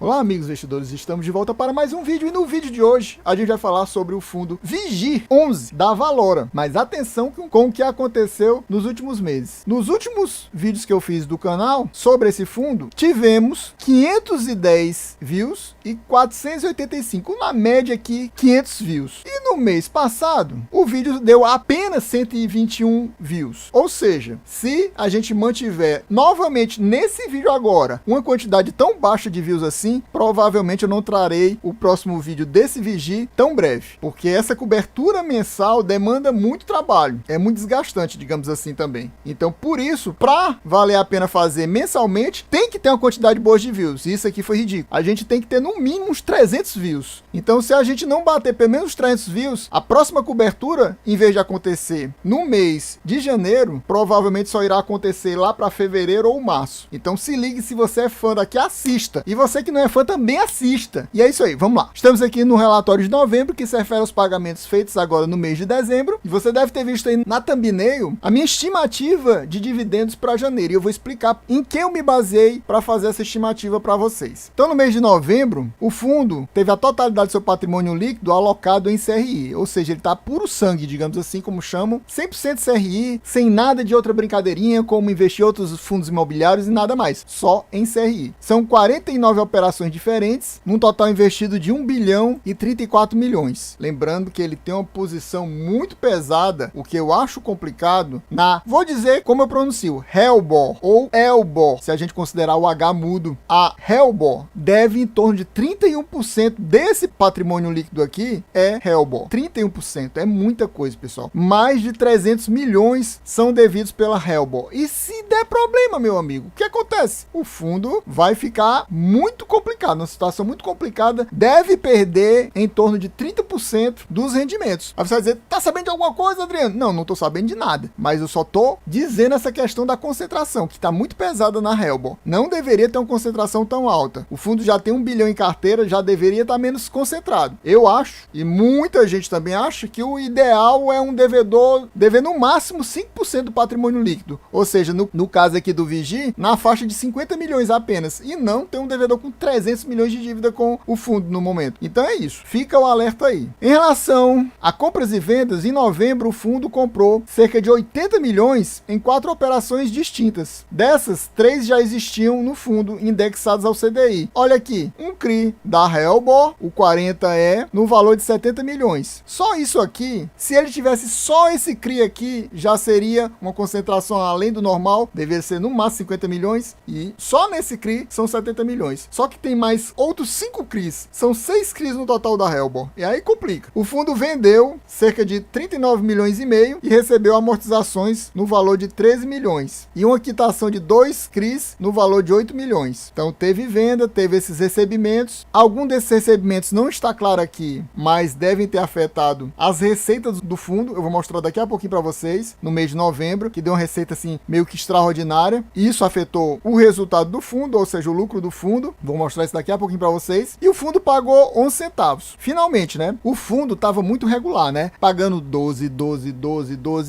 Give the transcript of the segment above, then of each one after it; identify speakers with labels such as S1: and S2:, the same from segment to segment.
S1: Olá amigos investidores, estamos de volta para mais um vídeo e no vídeo de hoje a gente vai falar sobre o fundo VIGI11 da Valora, mas atenção com o que aconteceu nos últimos meses. Nos últimos vídeos que eu fiz do canal sobre esse fundo, tivemos 510 views e 485, na média aqui 500 views. E no mês passado, o vídeo deu apenas 121 views, ou seja, se a gente mantiver novamente nesse vídeo agora uma quantidade tão baixa de views assim, provavelmente eu não trarei o próximo vídeo desse Vigi tão breve, porque essa cobertura mensal demanda muito trabalho, é muito desgastante, digamos assim também. Então, por isso, para valer a pena fazer mensalmente, tem que ter uma quantidade boa de views. Isso aqui foi ridículo. A gente tem que ter no mínimo uns 300 views. Então, se a gente não bater pelo menos 300 views, a próxima cobertura, em vez de acontecer no mês de janeiro, provavelmente só irá acontecer lá para fevereiro ou março. Então, se ligue, se você é fã daqui, assista. E você que não é fã também assista. E é isso aí, vamos lá. Estamos aqui no relatório de novembro, que se refere aos pagamentos feitos agora no mês de dezembro. E você deve ter visto aí na thumbnail a minha estimativa de dividendos para janeiro. E eu vou explicar em que eu me baseei para fazer essa estimativa para vocês. Então, no mês de novembro, o fundo teve a totalidade do seu patrimônio líquido alocado em CRI. Ou seja, ele está puro sangue, digamos assim, como chamam. 100% CRI, sem nada de outra brincadeirinha, como investir em outros fundos imobiliários e nada mais. Só em CRI. São 49 operações diferentes, num total investido de 1 bilhão e 34 milhões. Lembrando que ele tem uma posição muito pesada, o que eu acho complicado, vou dizer como eu pronuncio, HELBOR ou ELBOR, se a gente considerar o H mudo. A HELBOR deve em torno de 31% desse patrimônio líquido aqui, é HELBOR. 31%, é muita coisa, pessoal. Mais de 300 milhões são devidos pela HELBOR. E se der problema, meu amigo, o que acontece? O fundo vai ficar muito complicado, uma situação muito complicada, deve perder em torno de 30% dos rendimentos. Aí você vai dizer, tá sabendo de alguma coisa, Adriano? Não, não tô sabendo de nada, mas eu só tô dizendo essa questão da concentração, que tá muito pesada na HELBOR. Não deveria ter uma concentração tão alta. O fundo já tem 1 bilhão em carteira, já deveria estar menos concentrado. Eu acho, e muita gente também acha, que o ideal é um devedor dever no máximo 5% do patrimônio líquido, ou seja, no caso aqui do Vigi, na faixa de 50 milhões apenas, e não ter um devedor com 300 milhões de dívida com o fundo no momento. Então é isso, fica o alerta aí. Em relação a compras e vendas, em novembro o fundo comprou cerca de 80 milhões em 4 operações distintas. Dessas, 3 já existiam no fundo, indexadas ao CDI. Olha aqui, um CRI da HELBOR, o 40E, no valor de 70 milhões. Só isso aqui, se ele tivesse só esse CRI aqui, já seria uma concentração além do normal, deveria ser no máximo 50 milhões, e só nesse CRI são 70 milhões. Só que tem mais outros 5 CRIs, são 6 CRIs no total da HELBOR, e aí complica. O fundo vendeu cerca de 39 milhões e meio e recebeu amortizações no valor de 13 milhões e uma quitação de 2 CRIs no valor de 8 milhões. Então teve venda, teve esses recebimentos. Algum desses recebimentos não está claro aqui, mas devem ter afetado as receitas do fundo. Eu vou mostrar daqui a pouquinho para vocês, no mês de novembro, que deu uma receita assim meio que extraordinária, e isso afetou o resultado do fundo, ou seja, o lucro do fundo. Vou mostrar isso daqui a pouquinho para vocês. E o fundo pagou 11 centavos. Finalmente, né? O fundo estava muito regular, né? Pagando 12.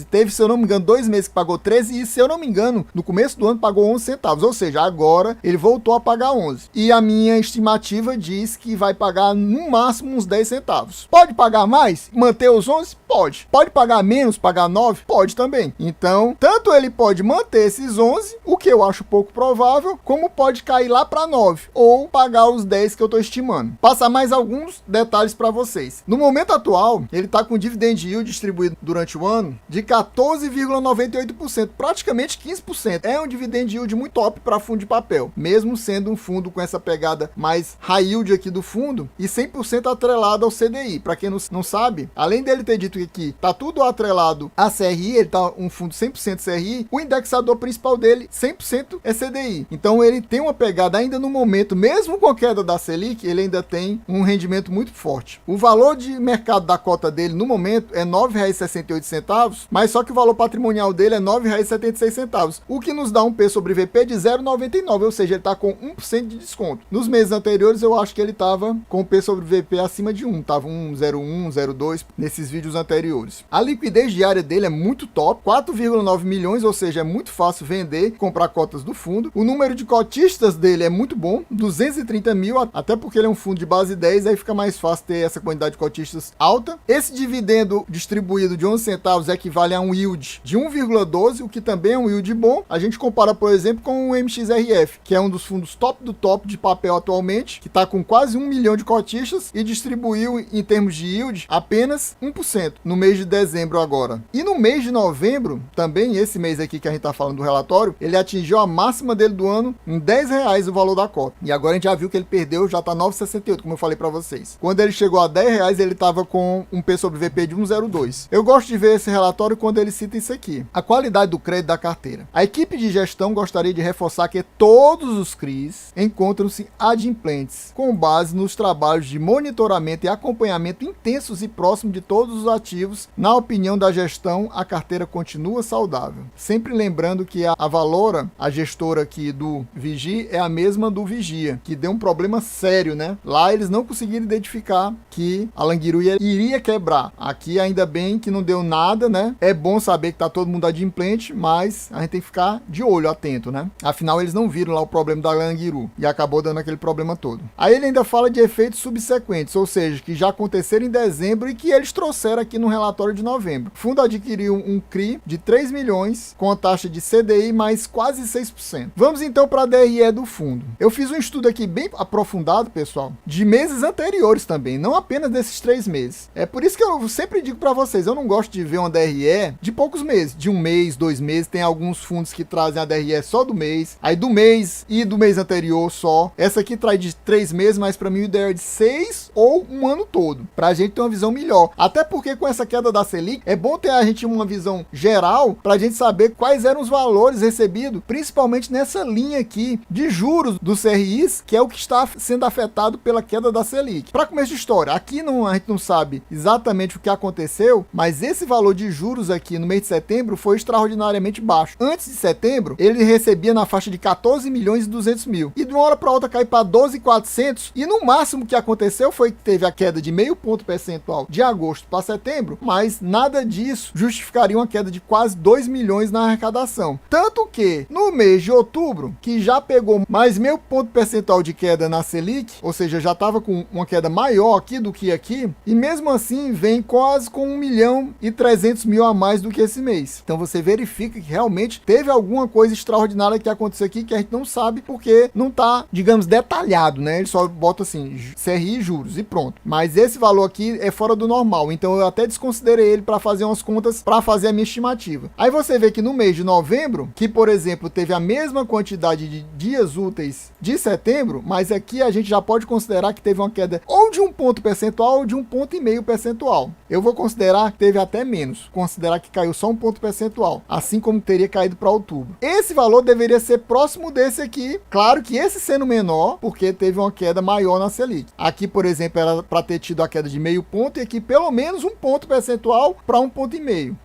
S1: Teve, se eu não me engano, 2 meses que pagou 13 e, se eu não me engano, no começo do ano pagou 11 centavos. Ou seja, agora ele voltou a pagar 11. E a minha estimativa diz que vai pagar no máximo uns 10 centavos. Pode pagar mais? Manter os 11? Pode. Pode pagar menos? Pagar 9? Pode também. Então, tanto ele pode manter esses 11, o que eu acho pouco provável, como pode cair lá para 9 ou pagar os 10 que eu estou estimando. Passar mais alguns detalhes para vocês. No momento atual, ele está com dividend yield distribuído durante o ano de 14,98%, praticamente 15%. É um dividend yield muito top para fundo de papel, mesmo sendo um fundo com essa pegada mais high yield aqui do fundo e 100% atrelado ao CDI. Para quem não sabe, além dele ter dito que aqui tá tudo atrelado a CRI, ele tá um fundo 100% CRI, o indexador principal dele 100% é CDI. Então ele tem uma pegada ainda no momento, mesmo com a queda da Selic, ele ainda tem um rendimento muito forte. O valor de mercado da cota dele no momento é R$ 9,68, mas só que o valor patrimonial dele é R$ 9,76, o que nos dá um P sobre VP de 0,99, ou seja, ele está com 1% de desconto. Nos meses anteriores eu acho que ele estava com P sobre VP acima de 1, estava 1,01, 0,2 nesses vídeos anteriores. A liquidez diária dele é muito top, 4,9 milhões, ou seja, é muito fácil vender, comprar cotas do fundo. O número de cotistas dele é muito bom, 200 230 mil, até porque ele é um fundo de base 10, aí fica mais fácil ter essa quantidade de cotistas alta. Esse dividendo distribuído de 11 centavos equivale a um yield de 1,12, o que também é um yield bom. A gente compara, por exemplo, com o MXRF, que é um dos fundos top do top de papel atualmente, que está com quase 1 milhão de cotistas e distribuiu em termos de yield apenas 1% no mês de dezembro agora. E no mês de novembro, também esse mês aqui que a gente está falando do relatório, ele atingiu a máxima dele do ano em R$10 o valor da cota. E agora a gente já viu que ele perdeu, já está 9,68, como eu falei para vocês. Quando ele chegou a R$10, ele estava com um P sobre VP de 1,02. Eu gosto de ver esse relatório quando ele cita isso aqui: a qualidade do crédito da carteira. A equipe de gestão gostaria de reforçar que todos os CRIs encontram-se adimplentes, com base nos trabalhos de monitoramento e acompanhamento intensos e próximos de todos os ativos. Na opinião da gestão, a carteira continua saudável. Sempre lembrando que a Valora, a gestora aqui do Vigi, é a mesma do Vigia, que deu um problema sério, né? Lá eles não conseguiram identificar que a Languiru iria quebrar. Aqui ainda bem que não deu nada, né? É bom saber que tá todo mundo adimplente, mas a gente tem que ficar de olho, atento, né? Afinal, eles não viram lá o problema da Languiru e acabou dando aquele problema todo. Aí ele ainda fala de efeitos subsequentes, ou seja, que já aconteceram em dezembro e que eles trouxeram aqui no relatório de novembro. O fundo adquiriu um CRI de 3 milhões com a taxa de CDI mais quase 6%. Vamos então para a DRE do fundo. Eu fiz um estudo aqui bem aprofundado, pessoal, de meses anteriores também, não apenas desses 3 meses. É por isso que eu sempre digo para vocês, eu não gosto de ver uma DRE de poucos meses, de 1 mês, 2 meses. Tem alguns fundos que trazem a DRE só do mês, aí do mês e do mês anterior só. Essa aqui traz de 3 meses, mas para mim o ideal é de 6 ou um ano todo, para a gente ter uma visão melhor. Até porque com essa queda da Selic, é bom ter a gente uma visão geral para a gente saber quais eram os valores recebidos, principalmente nessa linha aqui de juros dos CRIs, que é o que está sendo afetado pela queda da Selic. Para começo de história, aqui a gente não sabe exatamente o que aconteceu, mas esse valor de juros aqui no mês de setembro foi extraordinariamente baixo. Antes de setembro, ele recebia na faixa de 14 milhões e 200 mil. E de uma hora para outra caiu para 12.400, e no máximo que aconteceu foi que teve a queda de meio ponto percentual de agosto para setembro, mas nada disso justificaria uma queda de quase 2 milhões na arrecadação. Tanto que no mês de outubro, que já pegou mais meio ponto percentual de queda na Selic, ou seja, já estava com uma queda maior aqui do que aqui, e mesmo assim vem quase com 1 milhão e 300 mil a mais do que esse mês. Então você verifica que realmente teve alguma coisa extraordinária que aconteceu aqui que a gente não sabe porque não está, digamos, detalhado, né? Ele só bota assim, CRI e juros e pronto. Mas esse valor aqui é fora do normal, então eu até desconsiderei ele para fazer umas contas, para fazer a minha estimativa. Aí você vê que no mês de novembro, que por exemplo teve a mesma quantidade de dias úteis de setembro, mas aqui a gente já pode considerar que teve uma queda ou de 1 ponto percentual ou de 1,5 ponto percentual. Eu vou considerar que teve até menos, considerar que caiu só 1 ponto percentual, assim como teria caído para outubro. Esse valor deveria ser próximo desse aqui, claro que esse sendo menor, porque teve uma queda maior na Selic. Aqui, por exemplo, era para ter tido a queda de meio ponto e aqui pelo menos 1 ponto percentual para 1,5 ponto.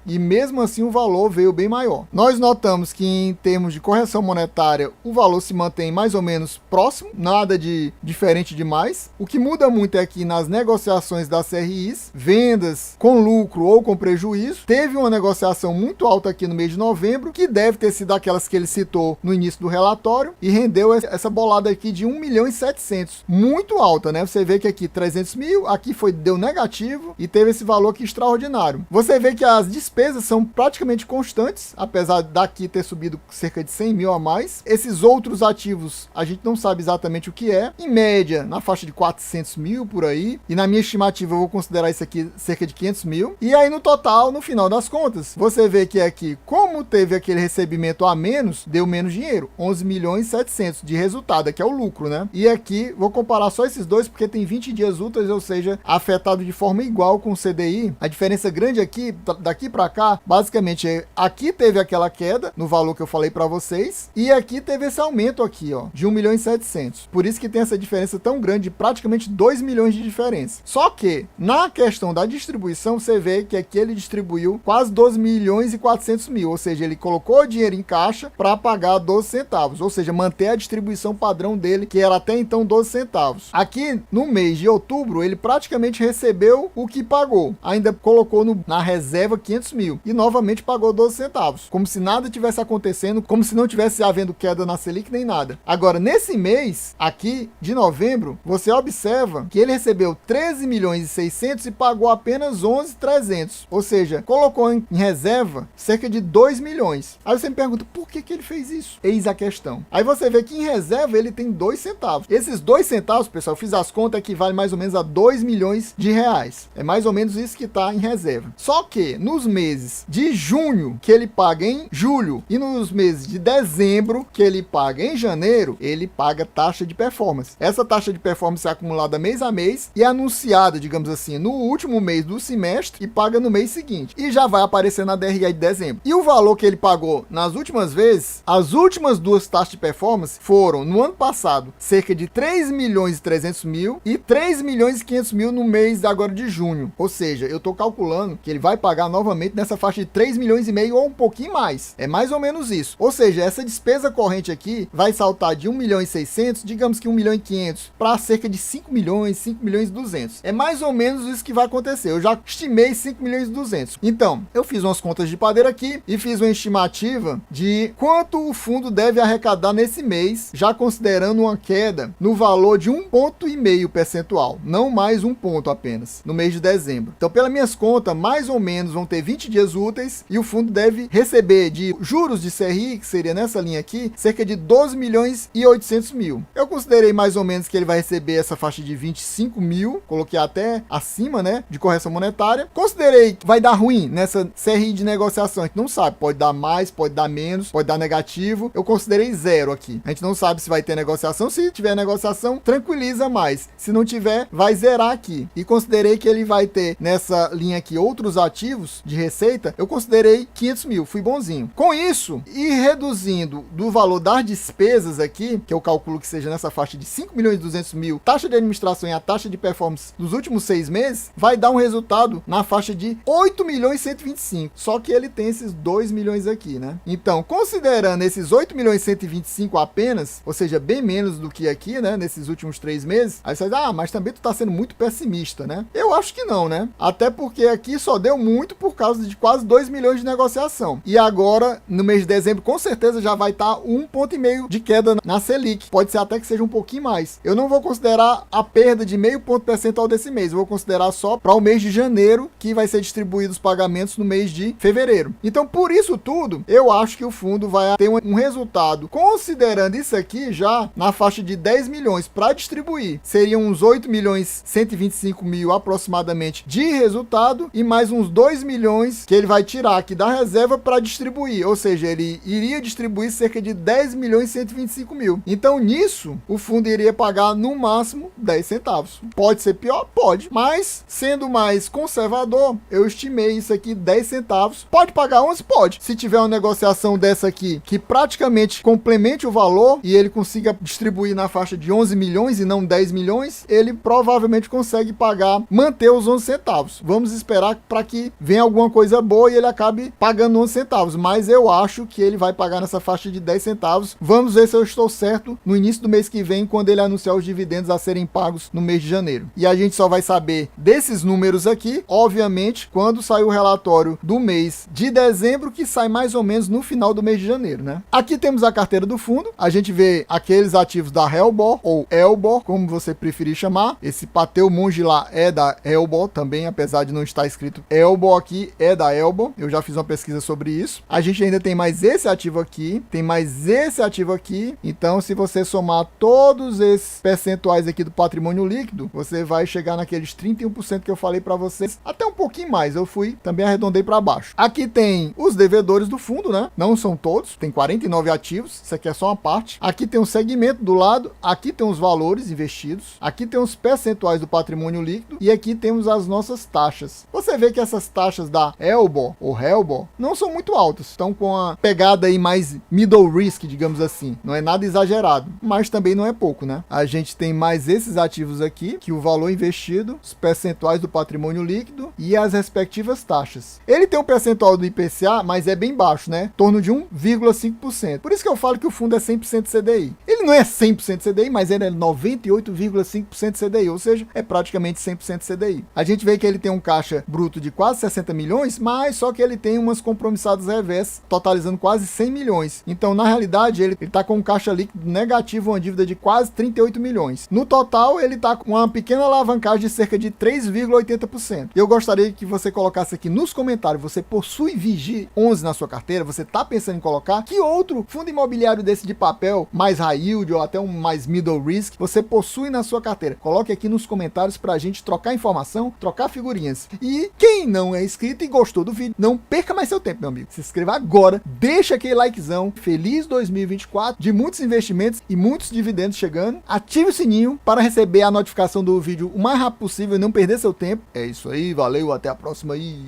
S1: E mesmo assim o valor veio bem maior. Nós notamos que em termos de correção monetária, o valor se mantém mais ou menos próximo, nada de diferente demais. O que muda muito é que nas negociações das CRIs, vendas com lucro ou com prejuízo, teve uma negociação muito alta aqui no mês de novembro, que deve ter sido aquelas que ele citou no início do relatório, e rendeu essa bolada aqui de 1 milhão e 700. Muito alta, né? Você vê que aqui 300 mil, aqui deu negativo e teve esse valor aqui extraordinário. Você vê que as despesas são praticamente constantes, apesar daqui ter subido cerca de 100 mil a mais. Esses outros ativos, a gente não sabe exatamente o que é. Em média, na faixa de 400 mil por aí. E na minha estimativa, eu vou considerar isso aqui cerca de 500 mil. E aí, no total, no final das contas, você vê que aqui, como teve aquele recebimento a menos, deu menos dinheiro. 11 milhões e 700 de resultado, que é o lucro, né? E aqui, vou comparar só esses dois, porque tem 20 dias úteis, ou seja, afetado de forma igual com o CDI. A diferença grande aqui, daqui para cá, basicamente, aqui teve aquela queda no valor que eu falei para vocês, e aqui teve esse aumento aqui, ó, de 1 milhão e 700. Por isso que tem essa diferença tão grande, de praticamente 2 milhões de diferença. Só que, na questão da distribuição, você vê que aqui ele distribuiu quase 12 milhões e 400 mil, ou seja, ele colocou dinheiro em caixa para pagar 12 centavos, ou seja, manter a distribuição padrão dele, que era até então 12 centavos. Aqui, no mês de outubro, ele praticamente recebeu o que pagou. Ainda colocou na reserva 500 mil e novamente pagou 12 centavos, como se nada tivesse acontecendo, como se não tivesse havendo queda na Selic nem nada. Agora, nesse mês, mês aqui de novembro, você observa que ele recebeu 13 milhões e 600 e pagou apenas 11.300, ou seja, colocou em reserva cerca de 2 milhões. Aí você me pergunta, por que ele fez isso? Eis a questão. Aí você vê que em reserva ele tem 2 centavos. Esses 2 centavos, pessoal, eu fiz as contas, equivale mais ou menos a 2 milhões de reais. É mais ou menos isso que está em reserva. Só que nos meses de junho, que ele paga em julho, e nos meses de dezembro, que ele paga em janeiro, ele paga taxa de performance. Essa taxa de performance é acumulada mês a mês e é anunciada, digamos assim, no último mês do semestre e paga no mês seguinte. E já vai aparecer na DRE de dezembro. E o valor que ele pagou nas últimas vezes, as últimas 2 taxas de performance foram, no ano passado, cerca de 3 milhões e 300 mil e 3 milhões e 500 mil no mês agora de junho. Ou seja, eu estou calculando que ele vai pagar novamente nessa faixa de 3 milhões e meio ou um pouquinho mais. É mais ou menos isso. Ou seja, essa despesa corrente aqui vai saltar de 1 milhão e 600, digamos que 1 milhão e 500, para cerca de 5 milhões e 200. É mais ou menos isso que vai acontecer. Eu já estimei 5 milhões e 200. Então, eu fiz umas contas de padeiro aqui e fiz uma estimativa de quanto o fundo deve arrecadar nesse mês, já considerando uma queda no valor de 1,5 ponto percentual, não mais 1 ponto apenas, no mês de dezembro. Então, pelas minhas contas, mais ou menos vão ter 20 dias úteis e o fundo deve receber de juros de CRI, que seria nessa linha aqui, cerca de 12 milhões e 800 mil. Eu considerei mais ou menos que ele vai receber essa faixa de 25 mil, coloquei até acima, né, de correção monetária. Considerei que vai dar ruim nessa CRI de negociação, a gente não sabe, pode dar mais, pode dar menos, pode dar negativo. Eu considerei 0 aqui. A gente não sabe se vai ter negociação, se tiver negociação, tranquiliza mais. Se não tiver, vai zerar aqui. E considerei que ele vai ter nessa linha aqui outros ativos de receita, eu considerei 500 mil, fui bonzinho. Com isso, e reduzindo do valor das despesas aqui, que eu calculo que seja nessa faixa de 5 milhões e 200 mil, taxa de administração e a taxa de performance dos últimos 6 meses, vai dar um resultado na faixa de 8 milhões e 125. Só que ele tem esses 2 milhões aqui, né? Então, considerando esses 8 milhões e 125 apenas, ou seja, bem menos do que aqui, né, nesses últimos 3 meses, aí você diz, mas também tu tá sendo muito pessimista, né? Eu acho que não, né? Até porque aqui só deu muito por causa de quase 2 milhões de negociação. E agora, no mês de dezembro, com certeza já vai estar 1,5 ponto de queda na Selic. Pode ser até que seja um pouquinho mais. Eu não vou considerar a perda de 0,5 ponto percentual desse mês. Eu vou considerar só para o mês de janeiro, que vai ser distribuído os pagamentos no mês de fevereiro. Então, por isso tudo, eu acho que o fundo vai ter um resultado, considerando isso aqui já na faixa de 10 milhões para distribuir. Seriam uns 8 milhões 125 mil aproximadamente de resultado e mais uns 2 milhões que ele vai tirar aqui da reserva para distribuir. Ou seja, ele iria distribuir cerca de 10 milhões e 125 mil. Então, nisso, o fundo iria pagar no máximo 10 centavos. Pode ser pior? Pode. Mas, sendo mais conservador, eu estimei isso aqui 10 centavos. Pode pagar 11? Pode. Se tiver uma negociação dessa aqui que praticamente complemente o valor e ele consiga distribuir na faixa de 11 milhões e não 10 milhões, ele provavelmente consegue pagar, manter os 11 centavos. Vamos esperar para que venha alguma coisa boa e ele acabe pagando 11 centavos. Mas eu acho que ele vai pagar nessa faixa de 10 centavos. Vamos ver se eu estou certo no início do mês que vem, quando ele anunciar os dividendos a serem pagos no mês de janeiro. E a gente só vai saber desses números aqui, obviamente, quando sair o relatório do mês de dezembro, que sai mais ou menos no final do mês de janeiro, né? Aqui temos a carteira do fundo. A gente vê aqueles ativos da Helbor, ou Elbor, como você preferir chamar. Esse Pateu Monge lá é da Elbor também, apesar de não estar escrito Elbor aqui, é da Elbor. Eu já fiz uma pesquisa sobre isso. A gente ainda tem mais esse ativo aqui, tem mais esse ativo aqui. Então, se você somar todos esses percentuais aqui do patrimônio líquido, você vai chegar naqueles 31% que eu falei para vocês, até um pouquinho mais. Eu também arredondei para baixo. Aqui tem os devedores do fundo, né? Não são todos, tem 49 ativos, isso aqui é só uma parte. Aqui tem um segmento do lado, aqui tem os valores investidos, aqui tem os percentuais do patrimônio líquido e aqui temos as nossas taxas. Você vê que essas taxas da Elbor ou Helbor não são muito altas, estão com a pegada aí mais middle risk, digamos assim. Não é nada exagerado, mas também não é pouco, né? A gente tem mais esses ativos aqui, que o valor investido, os percentuais do patrimônio líquido e as respectivas taxas. Ele tem um percentual do IPCA, mas é bem baixo, né? Em torno de 1,5%. Por isso que eu falo que o fundo é 100% CDI. Ele não é 100% CDI, mas ele é 98,5% CDI, ou seja, é praticamente 100% CDI. A gente vê que ele tem um caixa bruto de quase 60 milhões, mas só que ele tem umas compromissadas reversas, totalizando quase 100 milhões. Então, na realidade, ele está com um caixa líquido negativo negativo, uma dívida de quase 38 milhões. No total, ele está com uma pequena alavancagem de cerca de 3,80%. Eu gostaria que você colocasse aqui nos comentários, você possui VIGI 11 na sua carteira? Você está pensando em colocar? Que outro fundo imobiliário desse de papel, mais high yield ou até um mais middle risk, você possui na sua carteira? Coloque aqui nos comentários para a gente trocar informação, trocar figurinhas. E quem não é inscrito e gostou do vídeo, não perca mais seu tempo, meu amigo. Se inscreva agora, deixa aquele likezão. Feliz 2024, de muitos investimentos e muitos dividendos chegando. Ative o sininho para receber a notificação do vídeo o mais rápido possível e não perder seu tempo. É isso aí, valeu, até a próxima e